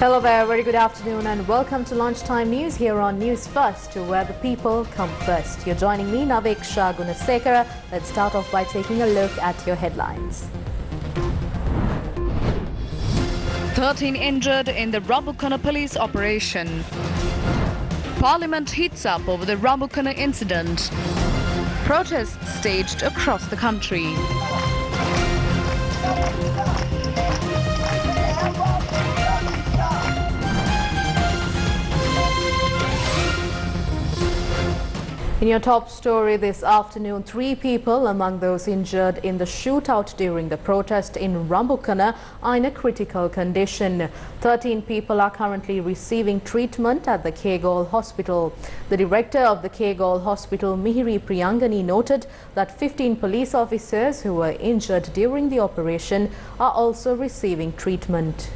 Hello there, very good afternoon and welcome to Lunchtime News here on News First, where the people come first. You're joining me, Naveksha Gunasekara. Let's start off by taking a look at your headlines. 13 injured in the Rambukana police operation. Parliament heats up over the Rambukana incident. Protests staged across the country. In your top story this afternoon, 3 people among those injured in the shootout during the protest in Rambukana are in a critical condition. 13 people are currently receiving treatment at the Kegol Hospital. The director of the Kegol Hospital, Mihiri Priyangani, noted that 15 police officers who were injured during the operation are also receiving treatment.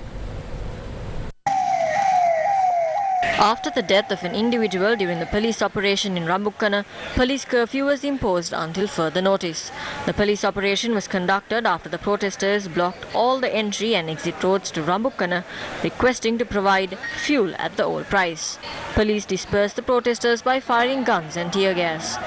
After the death of an individual during the police operation in Rambukana, police curfew was imposed until further notice. The police operation was conducted after the protesters blocked all the entry and exit roads to Rambukana, requesting to provide fuel at the old price. Police dispersed the protesters by firing guns and tear gas.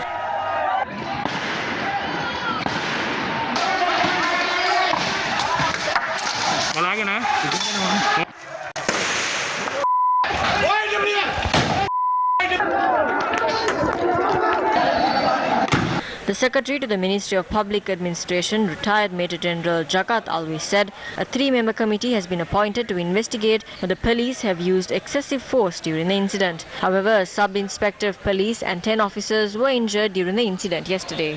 The Secretary to the Ministry of Public Administration, retired Major General Jagat Alvi, said a 3-member committee has been appointed to investigate whether the police have used excessive force during the incident. However, a sub-inspector of police and 10 officers were injured during the incident yesterday.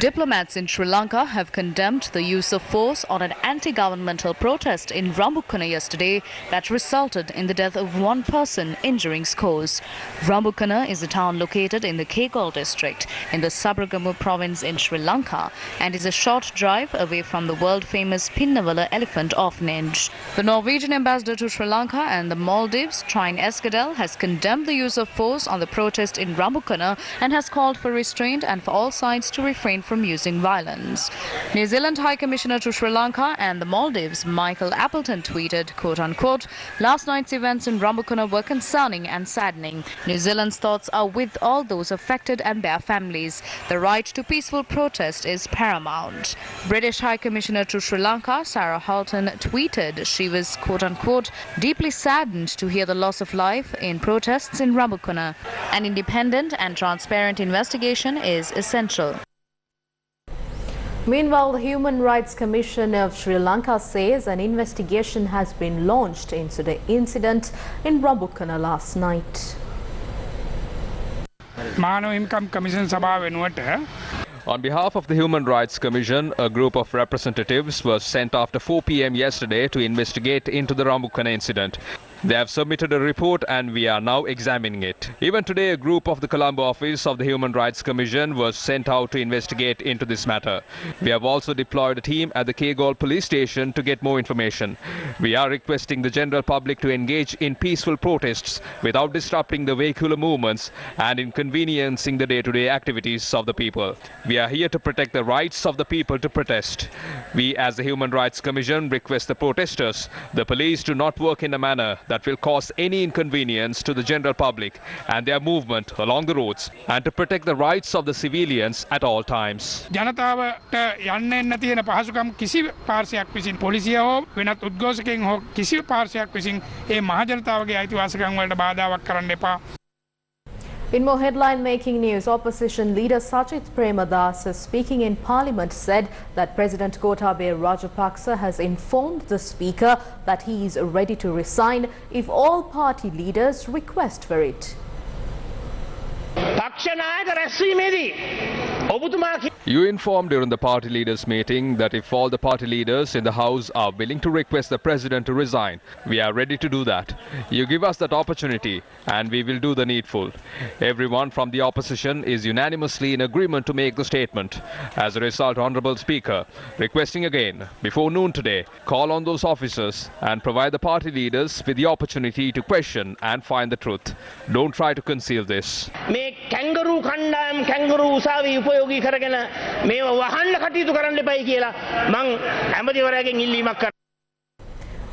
Diplomats in Sri Lanka have condemned the use of force on an anti-governmental protest in Rambukana yesterday that resulted in the death of 1 person, injuring scores. Rambukana is a town located in the Kegol district in the Sabaragamu province in Sri Lanka and is a short drive away from the world-famous Pinnavala elephant orphanage. The Norwegian ambassador to Sri Lanka and the Maldives, Trine Eskadel, has condemned the use of force on the protest in Rambukana and has called for restraint and for all sides to refrain from using violence. New Zealand High Commissioner to Sri Lanka and the Maldives, Michael Appleton, tweeted, quote-unquote, "Last night's events in Rambukana were concerning and saddening. New Zealand's thoughts are with all those affected and their families. The right to peaceful protest is paramount." British High Commissioner to Sri Lanka, Sarah Halton, tweeted she was, quote-unquote, "deeply saddened to hear the loss of life in protests in Rambukana. An independent and transparent investigation is essential." Meanwhile, the Human Rights Commission of Sri Lanka says an investigation has been launched into the incident in Rambukana last night. On behalf of the Human Rights Commission, a group of representatives was sent after 4 p.m. yesterday to investigate into the Rambukana incident. They have submitted a report and we are now examining it. Even today, a group of the Colombo office of the Human Rights Commission was sent out to investigate into this matter. We have also deployed a team at the Kegol police station to get more information. We are requesting the general public to engage in peaceful protests without disrupting the vehicular movements and inconveniencing the day-to-day activities of the people. We are here to protect the rights of the people to protest. We, as the Human Rights Commission, request the protesters, the police, to not work in a manner that will cause any inconvenience to the general public and their movement along the roads, and to protect the rights of the civilians at all times. ජනතාවට යන්න තියෙන පහසුකම් කිසි පාර්ශවයක් විසින් පොලිසිය හෝ වෙනත් උද්ඝෝෂකයන් හෝ කිසි පාර්ශවයක් විසින් ඒ මහ ජනතාවගේ අයිතිවාසිකම් වලට බාධාවක් කරන්න එපා. In more headline-making news, opposition leader Sajith Premadas, speaking in Parliament, said that President Gotabaya Rajapaksa has informed the Speaker that he is ready to resign if all party leaders request for it. You informed during the party leaders meeting that if all the party leaders in the House are willing to request the President to resign, we are ready to do that. You give us that opportunity and we will do the needful. Everyone from the opposition is unanimously in agreement to make the statement. As a result, Honourable Speaker, requesting again, before noon today, call on those officers and provide the party leaders with the opportunity to question and find the truth. Don't try to conceal this. Kangaroo කණ්ඩායම් kangaroo උසාවි උපයෝගී කරගෙන මේව වහන්න කටයුතු කරන්න එපයි කියලා මං ඇමතිවරයාගෙන් ඉල්ලීමක් කරනවා.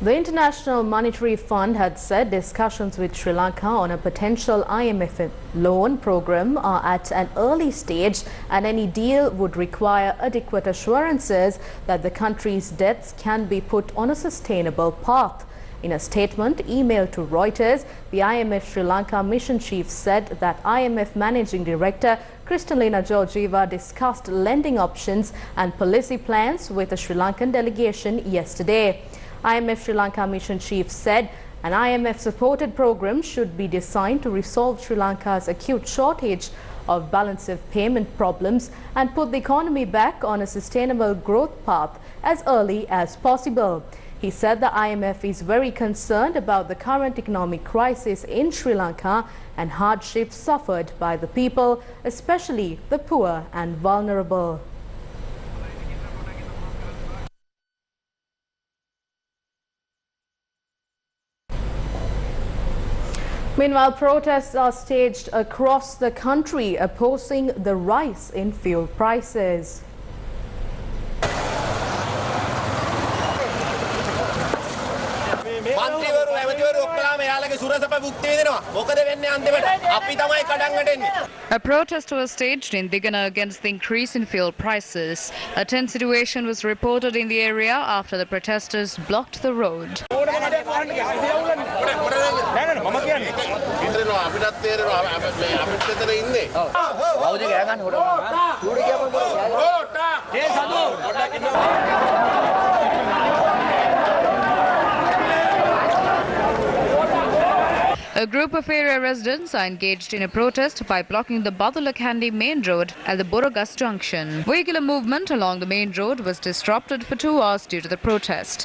The International Monetary Fund had said discussions with Sri Lanka on a potential IMF loan program are at an early stage, and any deal would require adequate assurances that the country's debts can be put on a sustainable path. In a statement emailed to Reuters, the IMF Sri Lanka mission chief said that IMF Managing Director Kristalina Georgieva discussed lending options and policy plans with the Sri Lankan delegation yesterday. IMF Sri Lanka mission chief said an IMF-supported program should be designed to resolve Sri Lanka's acute shortage of balance of payment problems and put the economy back on a sustainable growth path as early as possible. He said the IMF is very concerned about the current economic crisis in Sri Lanka and hardships suffered by the people, especially the poor and vulnerable. Meanwhile, protests are staged across the country opposing the rise in fuel prices. A protest was staged in Digana against the increase in fuel prices. A tense situation was reported in the area after the protesters blocked the road. A group of area residents are engaged in a protest by blocking the Badulakandi main road at the Borogas junction. Vehicular movement along the main road was disrupted for 2 hours due to the protest.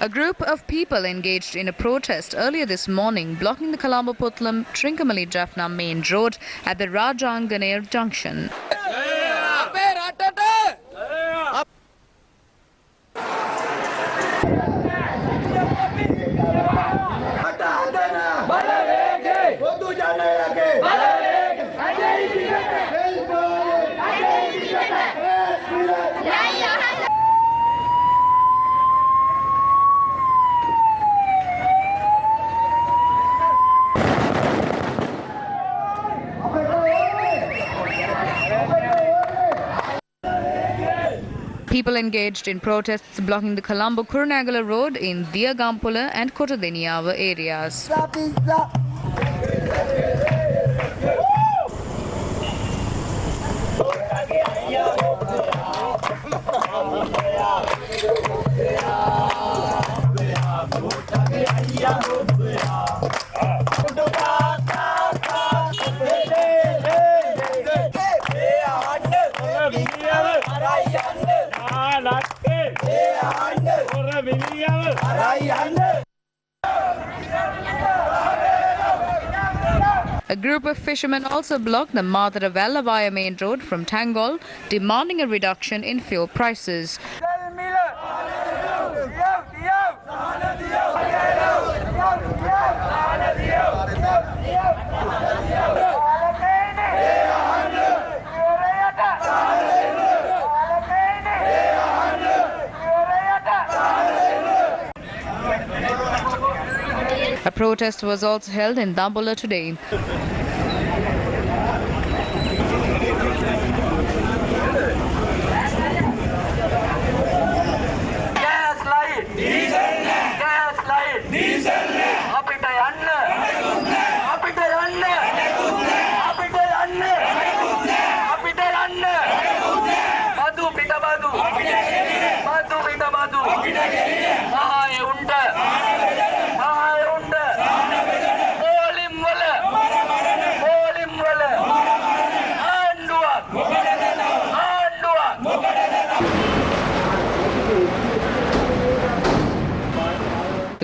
A group of people engaged in a protest earlier this morning, blocking the Colombo-Putlam Trincomalee Jaffna main road at the Rajanganer junction. People engaged in protests blocking the Colombo-Kurunegala road in Diagampula and Kotadeniyawa areas. A group of fishermen also blocked the Madara-Vallavaya main road from Tangol, demanding a reduction in fuel prices. A protest was also held in Dambulla today.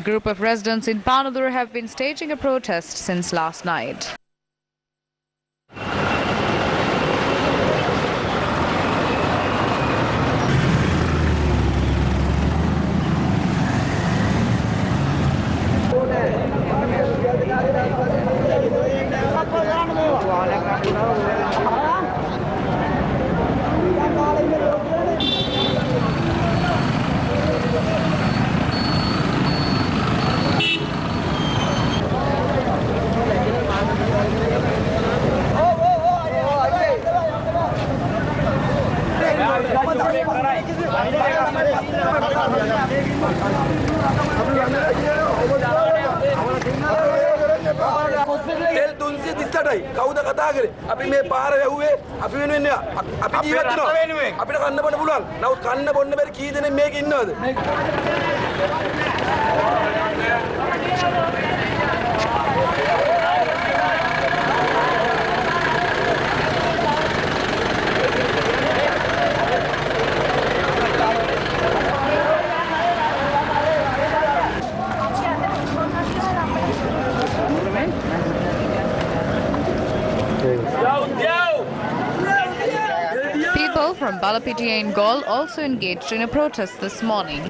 group of residents in Panadur have been staging a protest since last night. කවුද කතා කරේ අපි මේ පාර වැහුවේ අපි වෙනුවෙන් අපි ජීවත් වෙනවා අපිට කන්න බොන්න පුළුවන් නමුත් කන්න බොන්න බැරි කී දෙනෙක් මේක ඉන්නවද People from Balapitiya in Gaul also engaged in a protest this morning.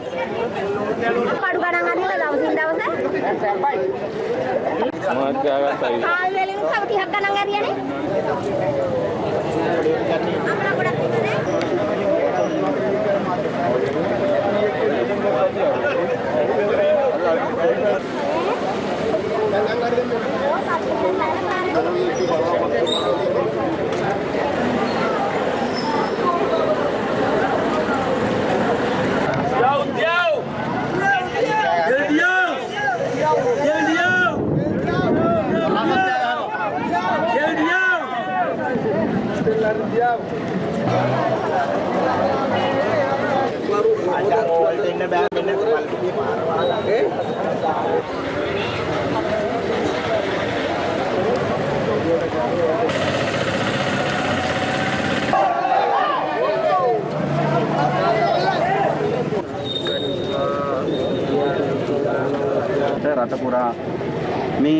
රටපුරා මේ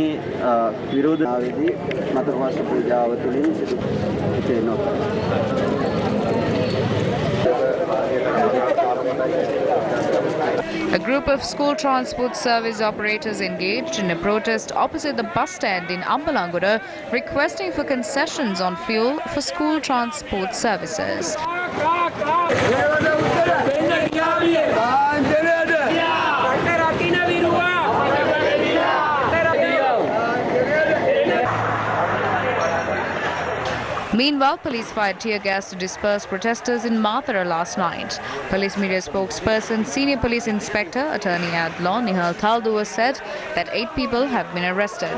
විරෝධතාවයේදී මතවාස පූජාව තුළින් සිදු වෙනවා. A group of school transport service operators engaged in a protest opposite the bus stand in Ambalangoda, requesting for concessions on fuel for school transport services. Meanwhile, police fired tear gas to disperse protesters in Mathura last night. Police media spokesperson, Senior Police Inspector, Attorney at Law Nihal Thalduwa said that 8 people have been arrested.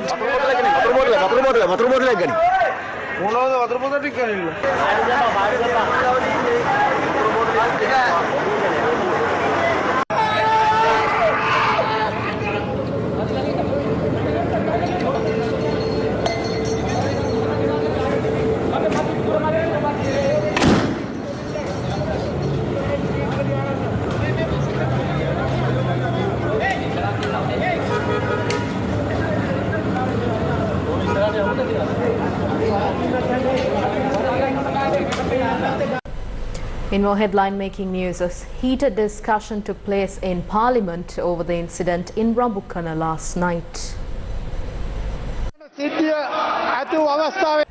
In more headline-making news, a heated discussion took place in Parliament over the incident in Rambukkana last night.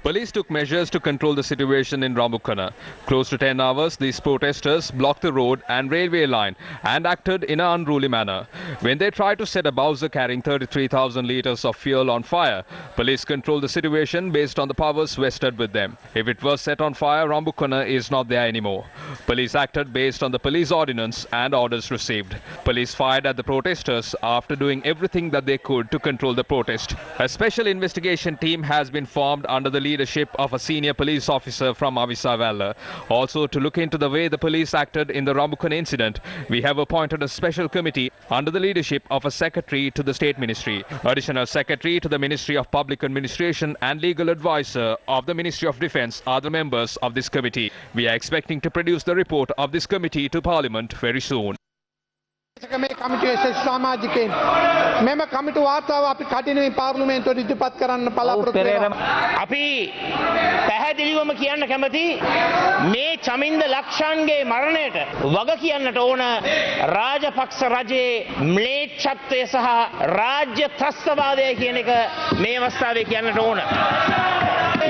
Police took measures to control the situation in Rambukkana. Close to 10 hours, these protesters blocked the road and railway line and acted in an unruly manner. When they tried to set a Bowser carrying 33,000 litres of fuel on fire, police controlled the situation based on the powers vested with them. If it was set on fire, Rambukkana is not there anymore. Police acted based on the police ordinance and orders received. Police fired at the protesters after doing everything that they could to control the protest. A special investigation team has been formed under the leadership of a senior police officer from Avisavalla. Also, to look into the way the police acted in the Rambukkana incident, we have appointed a special committee under the leadership of a secretary to the State Ministry, additional secretary to the Ministry of Public Administration and legal advisor of the Ministry of Defence are the members of this committee. We are expecting to produce the report of this committee to Parliament very soon. මේ කමිටුවේ සමාජිකයින් මෙම කමිටු වාර්තාව අපි කටිනුයි පාර්ලිමේන්තුවට ඉදිරිපත් කරන්න බලාපොරොත්තු වෙනවා. අපි පැහැදිලිවම කියන්න කැමති මේ චමින්ද ලක්ෂාන්ගේ මරණයට වග කියන්නට ඕන රාජපක්ෂ රජයේ ම්ලේච්ඡත්වය සහ රාජ්‍ය ත්‍රස්තවාදය කියන එක මේ අවස්ථාවේ කියන්නට ඕන.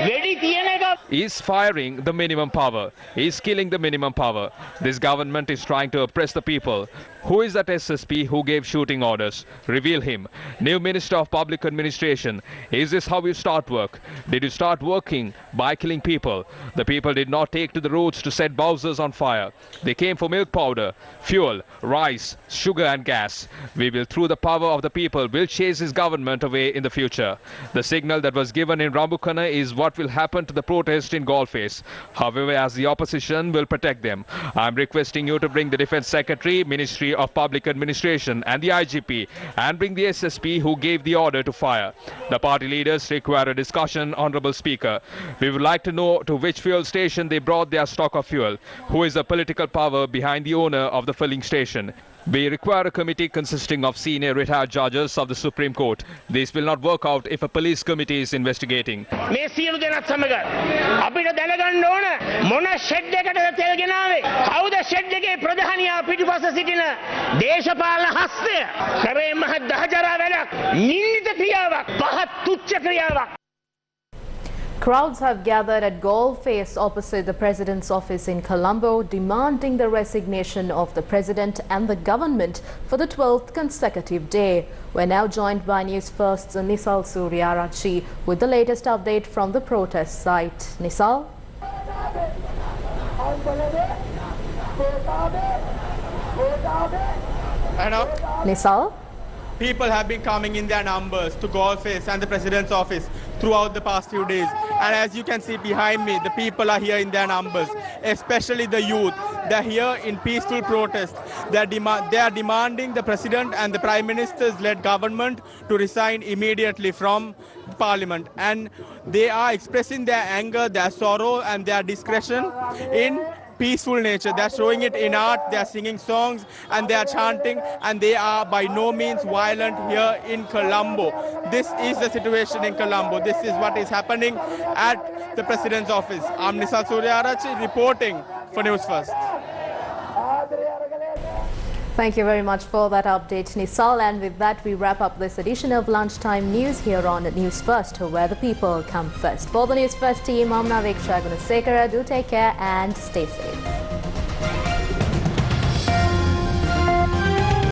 වෙඩි තියෙන එක He is firing the minimum power. He is killing the minimum power. This government is trying to oppress the people. Who is that SSP who gave shooting orders? Reveal him. New Minister of Public Administration. Is this how you start work? Did you start working by killing people? The people did not take to the roads to set Bowsers on fire. They came for milk powder, fuel, rice, sugar and gas. We will, through the power of the people, will chase this government away in the future. The signal that was given in Rambukana is what will happen to the protest in Galface. However, as the opposition will protect them. I am requesting you to bring the Defence Secretary, Ministry of Public Administration and the IGP and bring the SSP who gave the order to fire. The party leaders require a discussion, Honourable Speaker. We would like to know to which fuel station they brought their stock of fuel. Who is the political power behind the owner of the filling station? We require a committee consisting of senior retired judges of the Supreme Court. This will not work out if a police committee is investigating. මේ සියලු දෙනාත් සමග අපිට දැනගන්න ඕන මොන shed එකටද තෙල් ගෙනාවේ කවුද ෂෙඩ් එකේ ප්‍රධානියා පිටුපස සිටින දේශපාලන හස්තය කරේ මහ දහජරා වැඩක් නින්දිත ක්‍රියාවක් පහත් තුච්ඡ ක්‍රියාවක්. Crowds have gathered at Galface opposite the President's office in Colombo, demanding the resignation of the President and the government for the 12th consecutive day. We're now joined by Newsfirst's Nisal Suryarachi with the latest update from the protest site. Nisal? Nisal? People have been coming in their numbers to Galface and the President's office throughout the past few days. And as you can see behind me, the people are here in their numbers, especially the youth. They're here in peaceful protest. They are demanding the President and the Prime Minister's led government to resign immediately from Parliament. And they are expressing their anger, their sorrow and their discretion in peaceful nature. They're showing it in art, they're singing songs and they are chanting, and they are by no means violent here in Colombo. This is the situation in Colombo. This is what is happening at the President's office. I'm Nisal Suryarachi reporting for News First. Thank you very much for that update, Nisal. And with that, we wrap up this edition of Lunchtime News here on News First, where the people come first. For the News First team, I'm Naveksha Gunasekara. Do take care and stay safe.